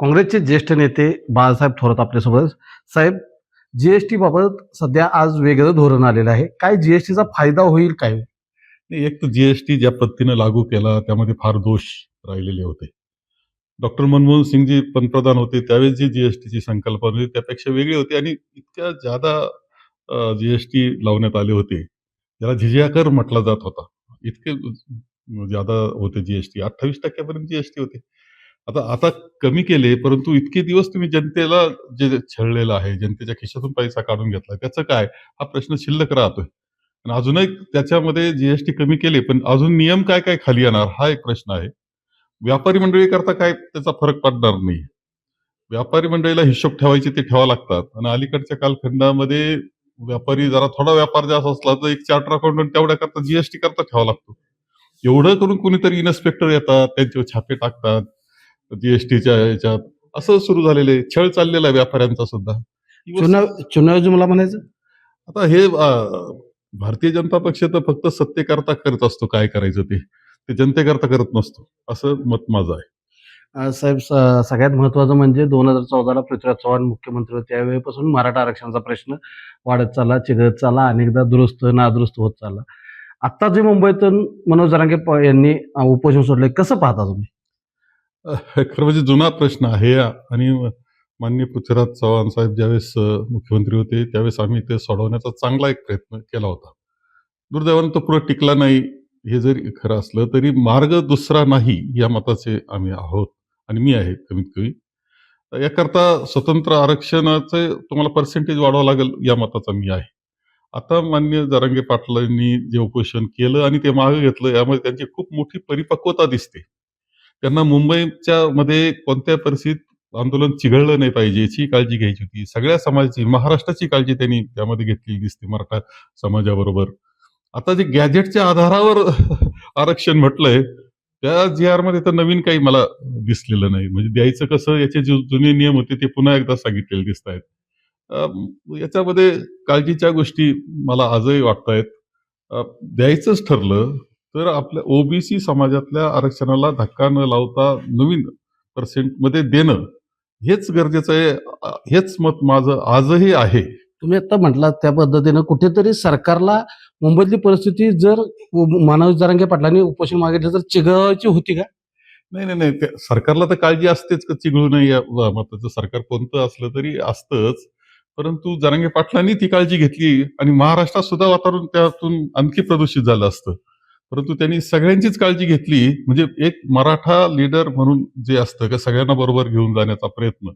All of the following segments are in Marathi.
काँग्रेसचे ज्येष्ठ नेते बाळासाहेब थोरात आपल्यासोबत. साहेब, जीएसटी बाबत सध्या आज वेगळं धोरण आलेलं आहे. काय जीएसटीचा फायदा होईल काय? नाही, एक तर जीएसटी ज्या पद्धतीनं लागू केला त्यामध्ये फार दोष राहिलेले होते. डॉक्टर मनमोहन सिंगजी पंतप्रधान होते त्यावेळेस जी जीएसटीची संकल्पना होती त्यापेक्षा वेगळी होती आणि इतक्या ज्यादा जीएसटी लावण्यात आले होते. त्याला झिझिया कर म्हटला जात होता. इतके ज्यादा होते जीएसटी 28% पर्यंत जीएसटी होते. आता आता कमी केले, परंतु इतके दिवस तुम्ही जनतेला जे छळलेलं आहे, जनतेच्या खिशातून पैसा काढून घेतला, त्याचं काय? हा प्रश्न शिल्लक राहतोय. आणि अजूनही त्याच्यामध्ये जीएसटी कमी केले, पण अजून नियम काय काय खाली येणार हा एक प्रश्न आहे. व्यापारी मंडळी करता काय त्याचा फरक पडणार नाही. व्यापारी मंडळीला हिशोब ठेवायचे ते ठेवावे लागतात आणि अलीकडच्या कालखंडामध्ये व्यापारी जरा थोडा व्यापार जास्त असला तर एक चार्टर अकाउंटंट तेवढ्या करता जीएसटी करता ठेवावा लागतो. एवढं करून कुणीतरी इन्स्पेक्टर येतात, त्यांच्यावर छापे टाकतात जीएसटीच्या ह्याच्यात. असं सुरू झालेलं आहे. छळ चाललेला आहे व्यापाऱ्यांचा सुद्धा. ही वस्तू- चुनाव जुमला म्हणायचं. आता हे भारतीय जनता पक्ष तर फक्त सत्तेकरता करत असतो काय करायचं ते जनतेकरता करत नसतो, असं मत माझं आहे. साहेब, सगळ्यात महत्वाचं म्हणजे 2014ला पृथ्वीराज चव्हाण मुख्यमंत्री होते. त्यावेळेपासून मराठा आरक्षणाचा प्रश्न वाढत चालला, चिघळत चालला, अनेकदा दुरुस्त नादुरुस्त होत चालला. आता जे मुंबईतून मनोज जरांगे यांनी उपोषण सोडलंय, कसं पाहता तुम्ही? खरं म्हणजे जुना प्रश्न आहे आणि माननीय पृथ्वीराज चव्हाण साहेब ज्यावेळेस मुख्यमंत्री होते त्यावेळेस आम्ही ते सोडवण्याचा चांगला एक प्रयत्न केला होता. दुर्दैवानं तो पुढे टिकला नाही. हे जरी खरं असलं तरी मार्ग दुसरा नाही या मताचे आम्ही आहोत आणि मी आहे कमीत कमी. याकरता स्वतंत्र आरक्षणाचे तुम्हाला पर्सेंटेज वाढवावं लागेल या मताचा मी आहे. आता माननीय जरांगे पाटलांनी जे उपोषण केलं आणि ते मागे घेतलं यामध्ये त्यांची खूप मोठी परिपक्वता दिसते. त्यांना मुंबईच्या मध्ये कोणत्या परिस्थितीत आंदोलन चिघळलं नाही पाहिजे याची काळजी घ्यायची होती. सगळ्या समाजाची, महाराष्ट्राची काळजी त्यांनी त्यामध्ये घेतलेली दिसते मराठा समाजाबरोबर. आता जे गॅजेटच्या आधारावर आरक्षण म्हटलंय त्या जी आर मध्ये तर नवीन काही मला दिसलेलं नाही. म्हणजे द्यायचं कसं याचे जे जुने नियम होते ते पुन्हा एकदा सांगितलेले दिसत आहेत. याच्यामध्ये काळजीच्या गोष्टी मला आजही वाटतायत. द्यायचंच ठरलं तर आपल्या ओबीसी समाजातल्या आरक्षणाला धक्का न लावता नवीन पर्सेंटमध्ये देणं हेच गरजेचं आहे. हेच मत माझं आजही आहे. तुम्ही आता म्हटलात त्या पद्धतीनं कुठेतरी सरकारला मुंबईतली परिस्थिती जर मनोज जरांगे पाटलांनी उपोषण मागितलं तर चिघळायची होती का? नाही. सरकारला तर काळजी असतेच का चिघळू नये या मताचं. सरकार कोणतं असलं तरी असतंच. परंतु जरांगे पाटलांनी ती काळजी घेतली आणि महाराष्ट्रात सुद्धा वातावरण त्यातून आणखी प्रदूषित झालं असतं. परंतु त्यांनी सगळ्यांचीच काळजी घेतली. म्हणजे एक मराठा लीडर म्हणून जे असतं का सगळ्यांना बरोबर घेऊन जाण्याचा प्रयत्न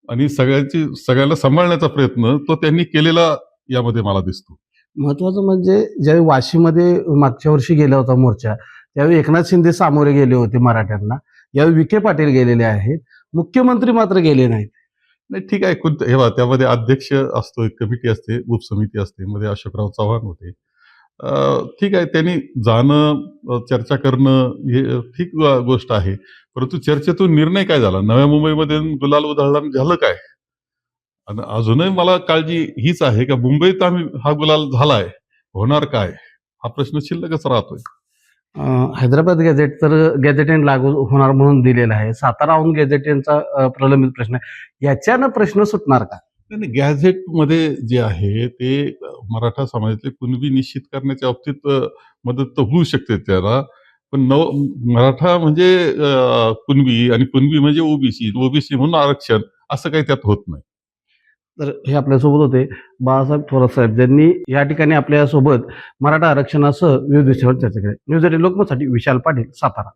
आणि सगळ्यांना सांभाळण्याचा प्रयत्न तो त्यांनी केलेला यामध्ये मला दिसतो. महत्वाचं म्हणजे ज्यावेळी वाशीमध्ये मागच्या वर्षी गेला होता मोर्चा, त्यावेळी एकनाथ शिंदे सामोरे गेले होते मराठ्यांना. यावेळी विखे पाटील गेलेले आहेत, मुख्यमंत्री मात्र गेले नाहीत. नाही ठीक आहे. हे बघा, त्यामध्ये अध्यक्ष असतो, एक कमिटी असते, उपसमिती असते, मध्ये अशोकराव चव्हाण होते. ठीक आहे, त्यांनी जाणं, चर्चा करणं हे ठीक गोष्ट आहे. परंतु चर्चेतून निर्णय काय झाला? नव्या मुंबईमध्ये गुलाल उधळला झालं काय? आणि अजूनही मला काळजी हीच आहे का मुंबईत आम्ही हा गुलाल झालाय, होणार काय? हा प्रश्न शिल्लकच राहतोय. हैदराबाद गॅझेट तर गॅझेटेन लागू होणार म्हणून दिलेला आहे. साताराहून गॅझेटेनचा प्रलंबित प्रश्न आहे. याच्यानं प्रश्न सुटणार का? नाही, गॅझेटमध्ये जे आहे ते मराठा समाजातले कुणबी निश्चित करण्याच्या बाबतीत मदत तर होऊ शकते त्याला. पण मराठा म्हणजे कुणबी आणि कुणबी म्हणजे ओबीसी म्हणून आरक्षण असं काही त्यात होत नाही. तर हे आपल्यासोबत होते बाळासाहेब थोरात साहेब, ज्यांनी या ठिकाणी आपल्यासोबत मराठा आरक्षणासह विविध विषयावर चर्चा केली. न्यूज 18 लोकमतसाठी विशाल पाटील, सातारा.